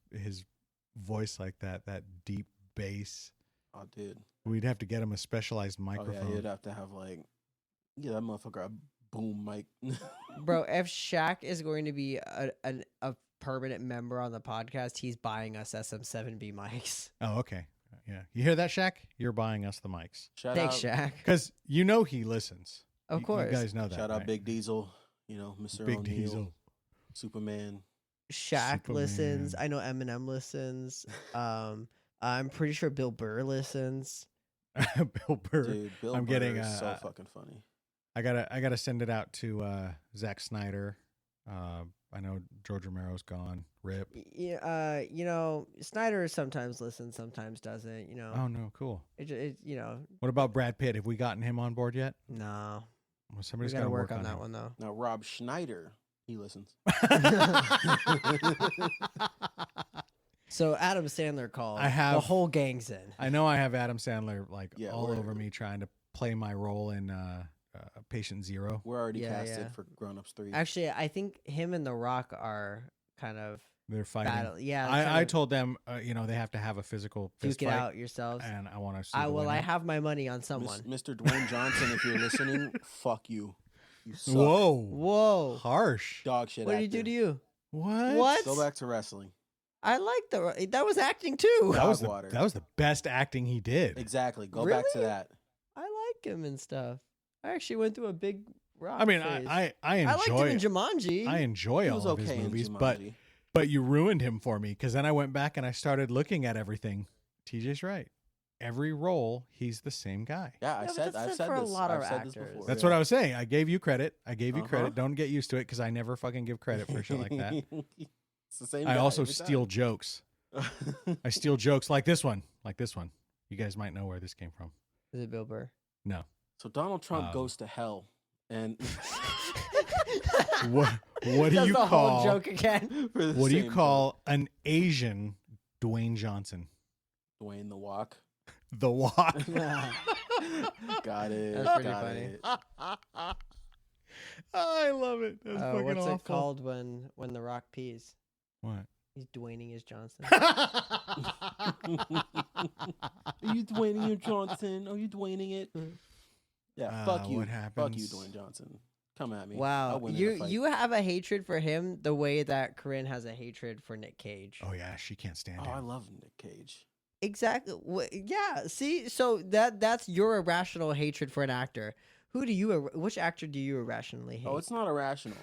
voice like that deep bass? Oh, dude. We'd have to get him a specialized Oh microphone. yeah, you'd have to have like, yeah, that motherfucker a boom mic. Bro, if Shaq is going to be a permanent member on the podcast, he's buying us SM7B mics. Oh, okay. Yeah. You hear that, Shaq? You're buying us the mics. Thanks, Shaq. Because you know he listens. Of course. You guys know that. Shout out right? Big Diesel. You know, Mr. Big O'Neill, Diesel. Superman. Shaq Superman. listens. I know Eminem listens. I'm pretty sure Bill Burr listens. Bill Burr. Dude, Bill I'm Burr getting, is so fucking funny. I gotta send it out to Zack Snyder. I know George Romero's gone. Rip. Yeah, you know, Snyder sometimes listens, sometimes doesn't. You know, Oh no, cool. you know, What about Brad Pitt? Have we gotten him on board yet? no. Well, We somebody's gotta got to work on him. that one though. Now Rob Schneider, he listens. So Adam Sandler called. I have- the whole gang's in. I know I have Adam Sandler like Yeah, all we're- over me trying to play my role in Patient Zero. We're already Yeah, casted yeah. for Grown Ups 3. Actually, I think him and The Rock are kind of They're fighting. battle. Yeah, I told them, they have to have a physical fist duke it fight, out yourselves. and I want to see. I the well, I winner. have my money on someone. Mr. Dwayne Johnson, if you're listening, fuck you. You suck. Whoa, Whoa! harsh. Dog shit What did he do actor. to you? What? What? Go back to wrestling. I like that was acting too. That was Dog water. that was the best acting he did. Exactly. Go back to Really? that. I like him and stuff. I actually went through a big Rock I mean, phase. I I liked him enjoy in Jumanji. I enjoy He all was of his okay in movies, but Jumanji. But you ruined him for me because then I went back and I started looking at everything. TJ's right. Every role, he's the same guy. Yeah, Yeah, but I've that's said for a this. lot of I've said this actors. before. That's yeah. what I was saying. I gave you credit. Uh-huh. Credit. Don't get used to it because I never fucking give credit for shit like that. It's the same. I guy also every steal time. jokes. I steal jokes like this one. You guys might know where this came from. Is it Bill Burr? No. So Donald Trump goes to hell, and What do Does you the call whole joke again? for the what do you same call an Asian Dwayne Johnson? joke. Dwayne the Walk? The Walk. Got it. That's pretty got funny. it. I love it. That's fucking What's awful. it called when The Rock pees? What? He's Dwayning his Johnson. Are you Dwayning your Johnson? Are you Dwayning it? Yeah, fuck you. what Fuck you, happens- Dwayne Johnson. Come at me. Wow, I'll win in a fight. you have a hatred for him the way that Corinne has a hatred for Nick Cage. Oh yeah, she can't stand Oh, I him. love Nick Cage. Exactly. Yeah. See, so that's your irrational hatred for an actor. Which actor do you irrationally hate? Oh, it's not irrational.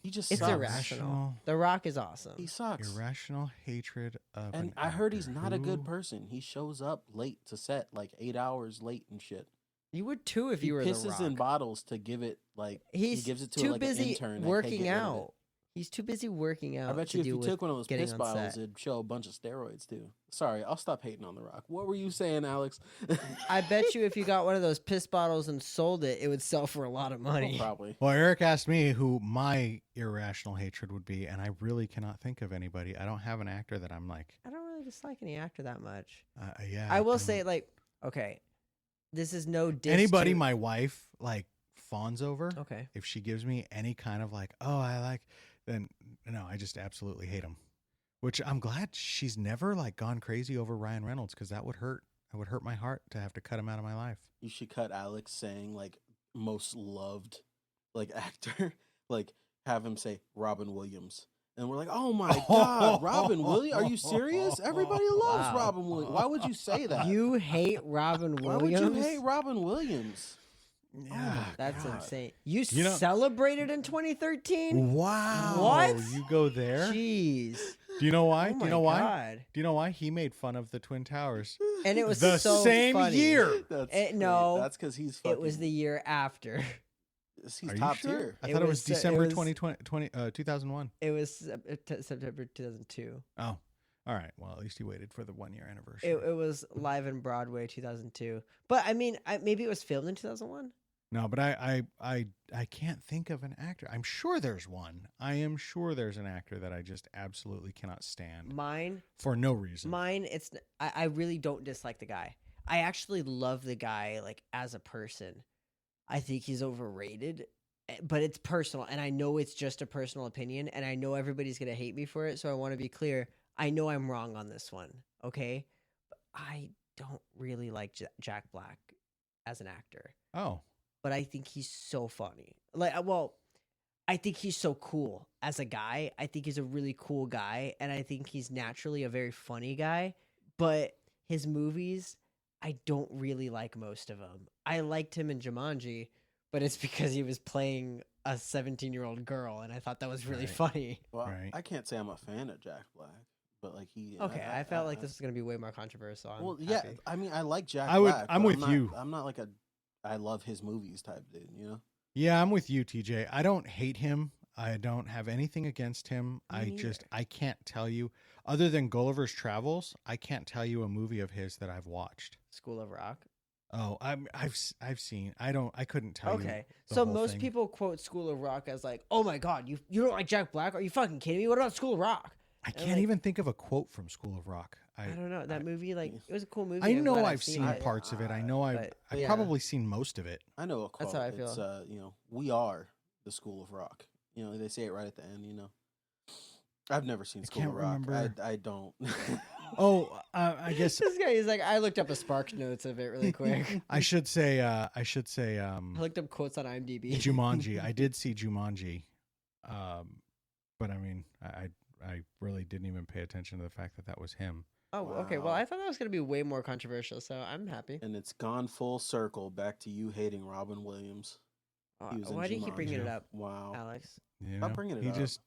He just It's sucks. irrational. The Rock is awesome. He sucks. Irrational hatred of. And an I heard he's actor. not a good Who- person. He shows up late to set, like 8 hours late and shit. You would too if He you were The pisses Rock. in bottles to give it like He's he gives it to too like an busy intern. that can't working get rid of it. out. He's too busy working out. I bet to you if deal you with took one of those getting piss on bottles, set. it'd show a bunch of steroids too. Sorry, I'll stop hating on The Rock. What were you saying, Alex? I bet you if you got one of those piss bottles and sold it, it would sell for a lot of money. Probably. Well, Eric asked me who my irrational hatred would be, and I really cannot think of anybody. I don't have an actor that I'm like. I don't really dislike any actor that much. Yeah. I will don't- say, like, okay, this is no diss anybody to- my wife like fawns over. Okay. If she gives me any kind of like, oh, I like, then no, I just absolutely hate him. Which I'm glad she's never like gone crazy over Ryan Reynolds because that would hurt. It would hurt my heart to have to cut him out of my life. You should cut Alex saying like most loved like actor. Like have him say Robin Williams. And we're like, oh my God, Robin Williams? Are you serious? Everybody loves Wow. Robin Williams. Why would you say that? You hate Robin Why Williams? would you hate Robin Williams? Yeah, That's God. insane. You, You know- celebrated in 2013? Wow. What? You go there? Jeez. Do you know why? Oh Do my you know why? God. Do you know why he made fun of the Twin Towers? And it was The so same funny. year. That's no, That's because he's fucking. It was the year after. He's Are you top sure? tier. I It thought it was- was it December was- 2001. It was September 2002. Oh, all right. Well, at least you waited for the 1 year anniversary. It was live in Broadway 2002. But I mean, maybe it was filmed in 2001. No, but I can't think of an actor. I'm sure there's one. I am sure there's an actor that I just absolutely cannot stand Mine, for no reason. I really don't dislike the guy. I actually love the guy like as a person. I think he's overrated, but it's personal, and I know it's just a personal opinion, and I know everybody's gonna hate me for it. So I want to be clear. I know I'm wrong on this one, okay? But I don't really like Jack Black as an actor, Oh, but I think he's so funny. I think he's so cool as a guy. I think he's a really cool guy, and I think he's naturally a very funny guy. But his movies, I don't really like most of them. I liked him in Jumanji, but it's because he was playing a 17-year-old girl, and I thought that was really Right. funny. Well, Right. I can't say I'm a fan of Jack Black, but like he. Okay, I felt like this was going to be way more controversial. I'm Well, yeah. happy. I mean, I like Jack I would- Black. I'm but with not, you. I'm not like a. I love his movies type dude. You know. yeah, I'm with you, TJ. I don't hate him. I don't have anything against him. Me I can't tell you, other than Gulliver's Travels, I can't tell you a movie of his that I've watched. School of Rock. Oh, I've seen. I couldn't tell you. Okay, the so whole most thing. people quote School of Rock as like, "Oh my God, you don't like Jack Black? Are you fucking kidding me? What about School of Rock?" I and, can't like- even think of a quote from School of Rock. I don't know that movie. Like, it was a cool movie. I I'm know glad I've seen it. parts of it. I know I've But, yeah. probably seen most of it. I know a quote. That's how I It's feel. you know, we are the School of Rock. You know, they say it right at the end. You know. I've never seen School can't of Rock. remember. I don't. Oh, I guess This guy is like, I looked up a Sparks notes of it really quick. I should say I looked up quotes on IMDb. Jumanji. I did see Jumanji, but I mean, I really didn't even pay attention to the fact that was him. Oh, okay. Well, Wow. I thought that was going to be way more controversial, so I'm happy. And it's gone full circle back to you hating Robin Williams. He was in Why do you keep bringing it Jumanji. up, Wow. Alex? You Stop know? bringing it he up. just.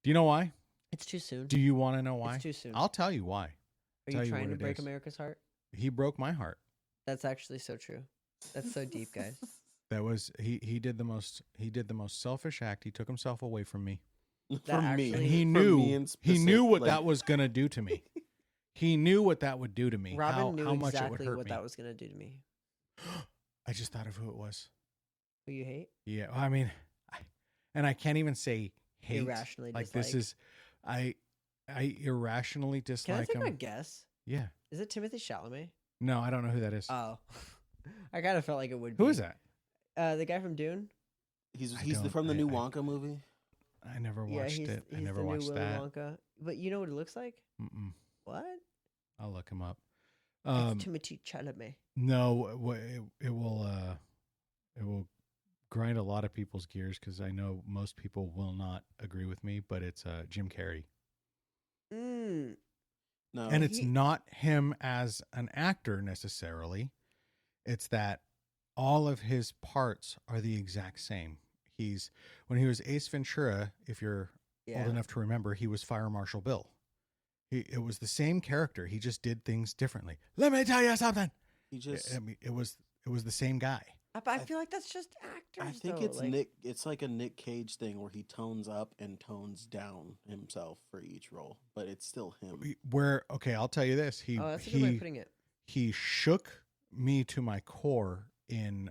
Do you know why? It's too soon. Do you want to know why? It's too soon. I'll tell you why. Are tell you you trying what to it break is. America's heart? He broke my heart. That's actually so true. That's so deep, guys. That was he did the most selfish act. He took himself away from me. From me. And he From knew me in he knew what like- that was going to do to me. He knew what that would do to me. Robin knew how much it would exactly hurt what me. that was going to do to me. I just thought of who it was. Who you hate? Yeah, I mean, I can't even say hate. Irrationally like dislike. this is, I irrationally Can I dislike take him. a guess? Yeah. Is it Timothy Chalamet? No, I don't know who that is. Oh. I kind of felt like it would be. Who is that? The guy from Dune? He's don't- from the new I- Wonka movie. I never Yeah, watched he's, it. I he's never the new watched Willy that. Wonka. But you know what it looks like? Mm-mm. What? I'll look him up. It's Timothy Chalamet. No, it will grind a lot of people's gears because I know most people will not agree with me. But it's Jim Carrey, Mm. No, and it's he- not him as an actor necessarily. It's that all of his parts are the exact same. When he was Ace Ventura, if you're Yeah. old enough to remember, he was Fire Marshal Bill. It was the same character. He just did things differently. Let me tell you something. he just. I mean, it was the same guy. But I feel like that's just actors. I think though. it's like, Nick. It's like a Nick Cage thing where he tones up and tones down himself for each role, but it's still him. Okay, I'll tell you this. Oh, that's a good way of putting it. He shook me to my core in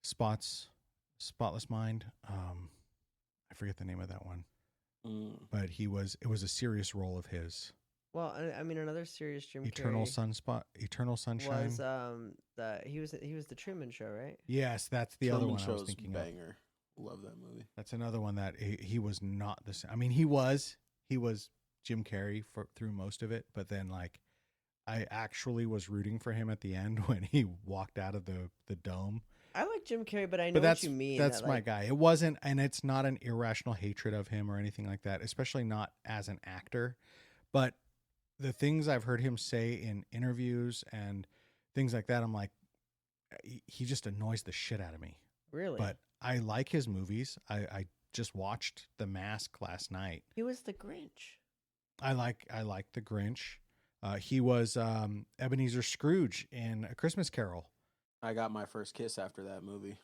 Spotless Mind. I forget the name of that one, but it was a serious role of his. Well, I mean, another serious Jim Eternal Carrey Sunshine. was he was the Truman Show, right? Yes, that's the other Truman one I was Show's thinking of. banger. Love that movie. That's another one that he was not the same. I mean, he was Jim Carrey through most of it, but then like I actually was rooting for him at the end when he walked out of the dome. I like Jim Carrey, but I know But what you mean. that's that, my like, guy. It wasn't, and it's not an irrational hatred of him or anything like that, especially not as an actor. But the things I've heard him say in interviews and things like that, I'm like, he just annoys the shit out of me. Really? But I like his movies. I just watched The Mask last night. He was the Grinch. I like The Grinch. He was Ebenezer Scrooge in A Christmas Carol. I got my first kiss after that movie.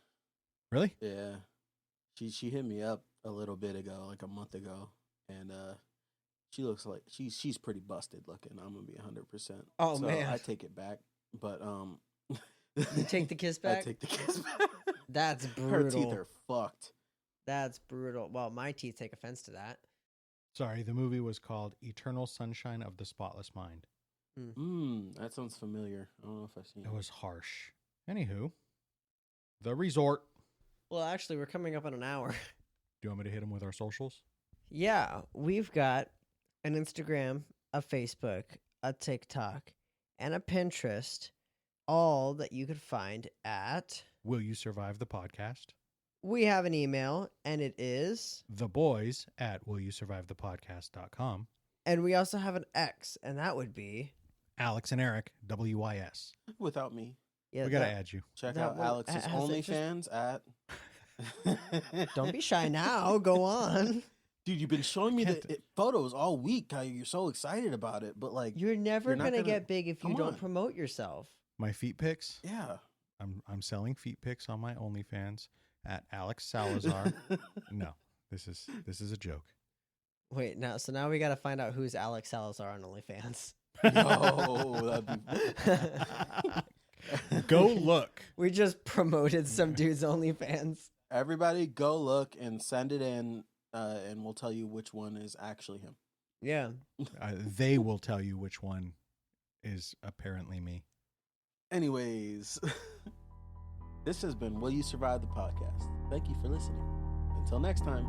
Really? Yeah, she hit me up a little bit ago, like a month ago, and she looks like she's pretty busted looking. I'm gonna be 100%. Oh, so man. I take it back, but You take the kiss back? I take the kiss back. That's Her brutal. teeth are fucked. That's brutal. Well, my teeth take offense to that. Sorry, the movie was called Eternal Sunshine of the Spotless Mind. That sounds familiar. I don't know if I've seen It was harsh. Anywho, The Resort. Well, actually, we're coming up on an hour. Do you want me to hit him with our socials? Yeah, we've got an Instagram, a Facebook, a TikTok, and a Pinterest, all that you could find at. Will You Survive the Podcast? We have an email, and it is. theboys@willyousurvivethepodcast.com. And we also have an X, and that would be. Alex and Eric, WYS. Without me. Yeah, We got to add you. Check That out one- Alex's has it OnlyFans at. Don't be shy now. Go on. Dude, you've been showing me Can't- the photos all week. How you're so excited about it, but like, You're never You're not gonna gonna- get big if you come don't on. promote yourself. My feet pics. yeah. I'm selling feet pics on my OnlyFans at Alex Salazar. No, this is a joke. Wait, now we got to find out who's Alex Salazar on OnlyFans. No, that'd be. Go look. We just promoted some dude's OnlyFans. Everybody, go look and send it in, and we'll tell you which one is actually him. Yeah. They will tell you which one is apparently me. Anyways, this has been Will You Survive the Podcast. Thank you for listening. Until next time.